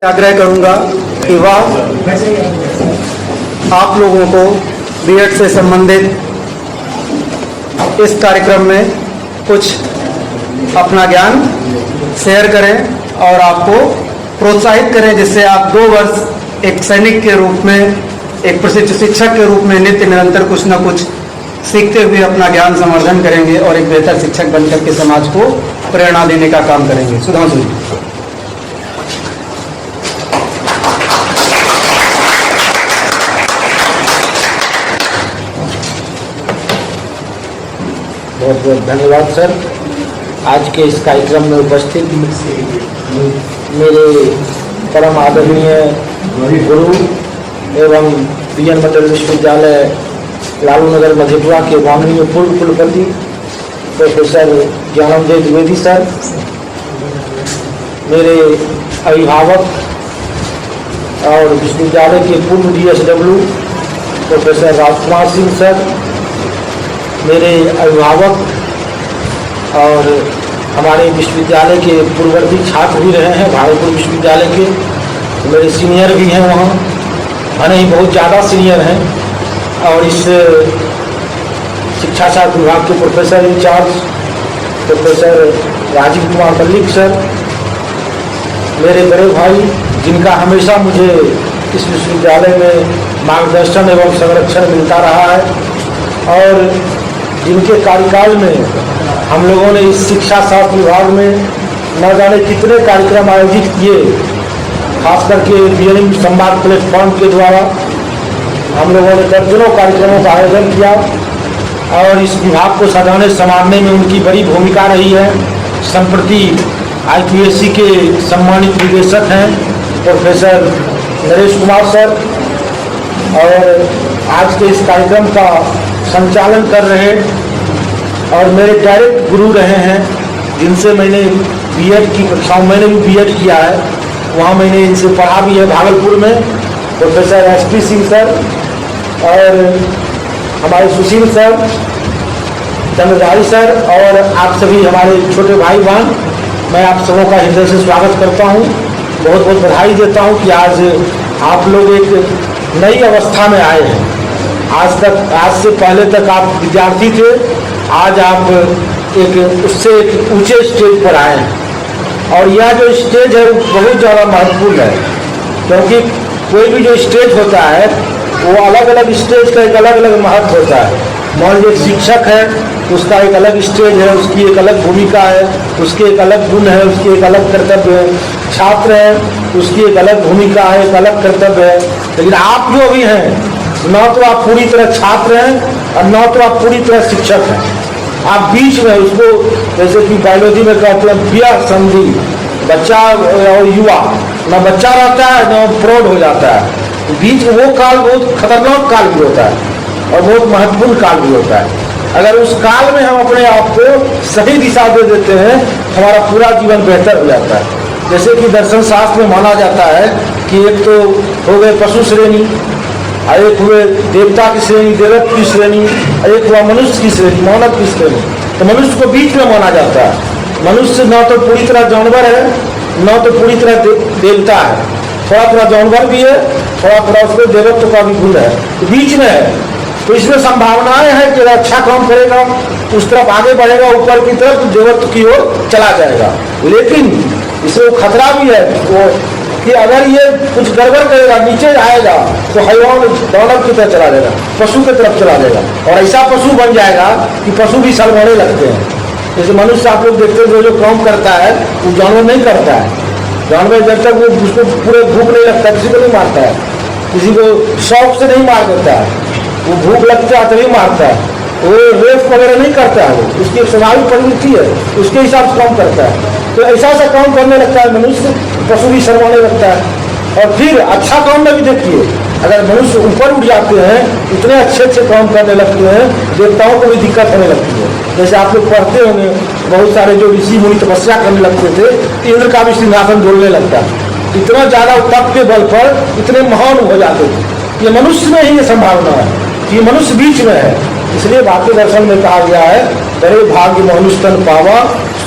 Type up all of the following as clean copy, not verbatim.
आग्रह करूंगा कि वह आप लोगों को बीएड से संबंधित इस कार्यक्रम में कुछ अपना ज्ञान शेयर करें और आपको प्रोत्साहित करें, जिससे आप 2 वर्ष एक सैनिक के रूप में, एक प्रशिक्षित शिक्षक के रूप में नित्य निरंतर कुछ न कुछ सीखते हुए अपना ज्ञान संवर्धन करेंगे और एक बेहतर शिक्षक बनकर के समाज को प्रेरणा देने का काम करेंगे। सुधांशु जी। बहुत बहुत धन्यवाद सर। आज के इस कार्यक्रम में उपस्थित मेरे परम आदरणीय गुरु एवं बीएन मंडल विश्वविद्यालय लालू नगर मधेपुरा के माननीय पूर्व कुलपति प्रोफेसर ज्ञानमदेव द्विवेदी सर, मेरे अभिभावक और विश्वविद्यालय के पूर्व DSW professor Rajkumar Singh sir, मेरे अभिभावक और हमारे विश्वविद्यालय के पूर्ववर्ती छात्र भी रहे हैं भागलपुर विश्वविद्यालय के, तो मेरे सीनियर भी हैं वहाँ, भले ही बहुत ज़्यादा सीनियर हैं, और इस शिक्षा शास्त्र विभाग के professor in charge professor Rajeev Kumar Mallick sir, मेरे बड़े भाई जिनका हमेशा मुझे इस विश्वविद्यालय में मार्गदर्शन एवं संरक्षण मिलता रहा है, और जिनके कार्यकाल में हम लोगों ने इस शिक्षा शास्त्र विभाग में न जाने कितने कार्यक्रम आयोजित किए, खास करके बीएनएम संवाद प्लेटफॉर्म के द्वारा हम लोगों ने दर्जनों कार्यक्रमों का आयोजन किया, और इस विभाग को सजाने संवारने में उनकी बड़ी भूमिका रही है। संप्रति IPSC के सम्मानित निदेशक हैं प्रोफेसर नरेश कुमार सर, और आज के इस कार्यक्रम का संचालन कर रहे और मेरे डायरेक्ट गुरु रहे हैं, जिनसे मैंने बीएड की कक्षाओं, मैंने भी बीएड किया है, वहाँ मैंने इनसे पढ़ा भी है भागलपुर में, प्रोफेसर SP सिंह सर और हमारे सुशील सर, चंद्रधारी सर, और आप सभी हमारे छोटे भाई बहन, मैं आप सबों का हृदय से स्वागत करता हूँ। बहुत बहुत बधाई देता हूँ कि आज आप लोग एक नई अवस्था में आए हैं। आज से पहले तक आप विद्यार्थी थे, आज आप एक उससे एक ऊंचे स्टेज पर आए हैं, और यह जो स्टेज है वो बहुत ज़्यादा महत्वपूर्ण है, क्योंकि कोई भी जो स्टेज होता है वो अलग अलग स्टेज का एक अलग अलग महत्व होता है। मान लीजिए शिक्षक है, उसका एक अलग स्टेज है, उसकी एक अलग भूमिका है, उसके एक अलग गुण है, उसकी एक अलग कर्तव्य है। छात्र है, उसकी एक अलग भूमिका है, एक अलग कर्तव्य है। लेकिन आप जो भी हैं, न तो आप पूरी तरह छात्र हैं और न तो आप पूरी तरह शिक्षक हैं, आप बीच में, उसको जैसे कि बायोलॉजी में कहते हैं बिया संधि, बच्चा और युवा, न बच्चा रहता है न प्रौढ़ हो जाता है, बीच में वो काल बहुत खतरनाक काल भी होता है और बहुत महत्वपूर्ण काल भी होता है। अगर उस काल में हम अपने आप को सही दिशा दे देते हैं, हमारा पूरा जीवन बेहतर हो जाता है। जैसे कि दर्शन शास्त्र में माना जाता है कि एक तो हो गए पशु श्रेणी, एक हुए देवता की श्रेणी, देवत्व की श्रेणी, एक हुआ मनुष्य की श्रेणी, मानव की श्रेणी। तो मनुष्य को बीच में माना जाता है। मनुष्य न तो पूरी तरह जानवर है, न तो पूरी तरह देवता है, थोड़ा थोड़ा जानवर भी है, थोड़ा थोड़ा उसको देवत्व का भी गुण है, तो बीच में है। तो इसमें संभावनाएं हैं कि अच्छा काम करेगा, उस तरफ आगे बढ़ेगा, ऊपर की तरफ देवत्व की ओर चला जाएगा। लेकिन इसमें वो खतरा भी है वो कि अगर ये कुछ गड़बड़ करेगा, नीचे आएगा, तो हैवान दानव की तरफ चला जाएगा, पशु की तरफ चला जाएगा, और ऐसा पशु बन जाएगा कि पशु भी शर्माने लगते हैं। जैसे मनुष्य आप लोग देखते हैं जो काम करता है वो जानवर नहीं करता है। जानवर जब तक वो उसको पूरे भूख नहीं लगता, किसी को नहीं मारता है, किसी को शौक से नहीं मार देता है, वो भूख लगता है तभी मारता है, वो रेप वगैरह नहीं करता है, वो उसकी एक स्वाभाविक प्रवृत्ति है, उसके हिसाब से काम करता है। तो ऐसा काम करने लगता है मनुष्य, पशु भी शर्माने लगता है। और फिर अच्छा काम में भी देखिए, अगर मनुष्य ऊपर उठ जाते हैं, इतने अच्छे अच्छे काम करने लगते हैं, देवताओं को भी दिक्कत होने लगती है। जैसे आप लोग पढ़ते होंगे, बहुत सारे जो ऋषि मुनि तपस्या करने लगते थे, इंद्र का भी सिंहासन डोलने लगता है। इतना ज़्यादा तप के बल पर इतने महान हो जाते थे। ये मनुष्य में ही ये संभावना है कि मनुष्य बीच में है। इसलिए भारतीय दर्शन में कहा गया है, बड़े भाग्य मनुष्य तन पावा,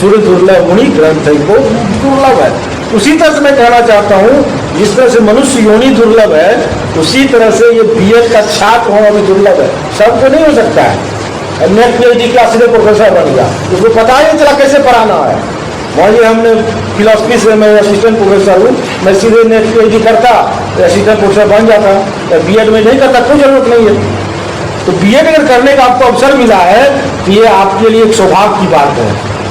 सूर्य दुर्लभ मुनि ग्रंथ को दुर्लभ है। उसी तरह से मैं कहना चाहता हूँ जिस तरह से मनुष्य योनि दुर्लभ है, उसी तरह से ये बीएड का छात्र होना भी दुर्लभ है। सबको नहीं हो सकता है। नेट पीएचडी क्लास से प्रोफेसर बन गया, उसको पता ही नहीं चला कैसे पढ़ाना है। मान हमने फिलॉसफी से मैं असिस्टेंट प्रोफेसर हूँ, मैं सीधे नेट पीएचडी करता तो असिस्टेंट प्रोफेसर बन जाता, तो बीएड में नहीं करता, कोई जरूरत नहीं है। तो बीएड अगर करने का आपको अवसर मिला है तो ये आपके लिए एक सौभाग्य की बात है।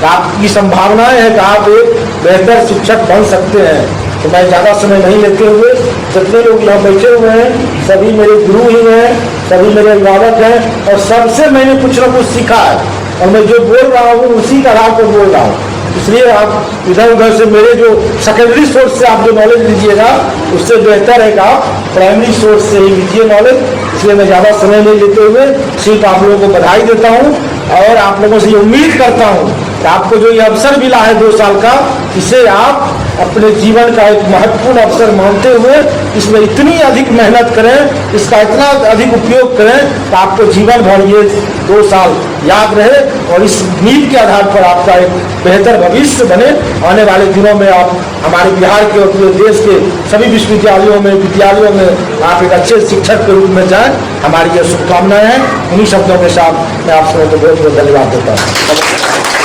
आपकी संभावनाएं हैं कि आप एक बेहतर शिक्षक बन सकते हैं। तो मैं ज़्यादा समय नहीं लेते हुए, जितने लोग यहाँ बैठे हुए हैं सभी मेरे गुरु ही हैं, सभी मेरे अभिभावक हैं, और सबसे मैंने कुछ ना कुछ सीखा है, और मैं जो बोल रहा हूँ उसी का आधार पर बोल रहा हूँ। इसलिए आप इधर उधर से मेरे जो सेकेंडरी सोर्स से आप जो नॉलेज लीजिएगा, उससे बेहतर है कि आप प्राइमरी सोर्स से ही लीजिए नॉलेज। इसलिए मैं ज़्यादा समय नहीं लेते हुए सिर्फ आप लोगों को बधाई देता हूँ, और आप लोगों से ये उम्मीद करता हूँ कि आपको जो ये अवसर मिला है 2 साल का, इसे आप अपने जीवन का एक महत्वपूर्ण अवसर मानते हुए इसमें इतनी अधिक मेहनत करें, इसका इतना अधिक उपयोग करें कि आपको जीवन भर ये 2 साल याद रहे, और इस नींव के आधार पर आपका एक बेहतर भविष्य बने। आने वाले दिनों में आप हमारे बिहार के और पूरे देश के सभी विश्वविद्यालयों में, विद्यालयों में आप एक अच्छे शिक्षक के रूप में जाएं, हमारी ये शुभकामनाएं हैं। इन्हीं शब्दों के साथ मैं आप सबको बहुत बहुत धन्यवाद देता हूँ।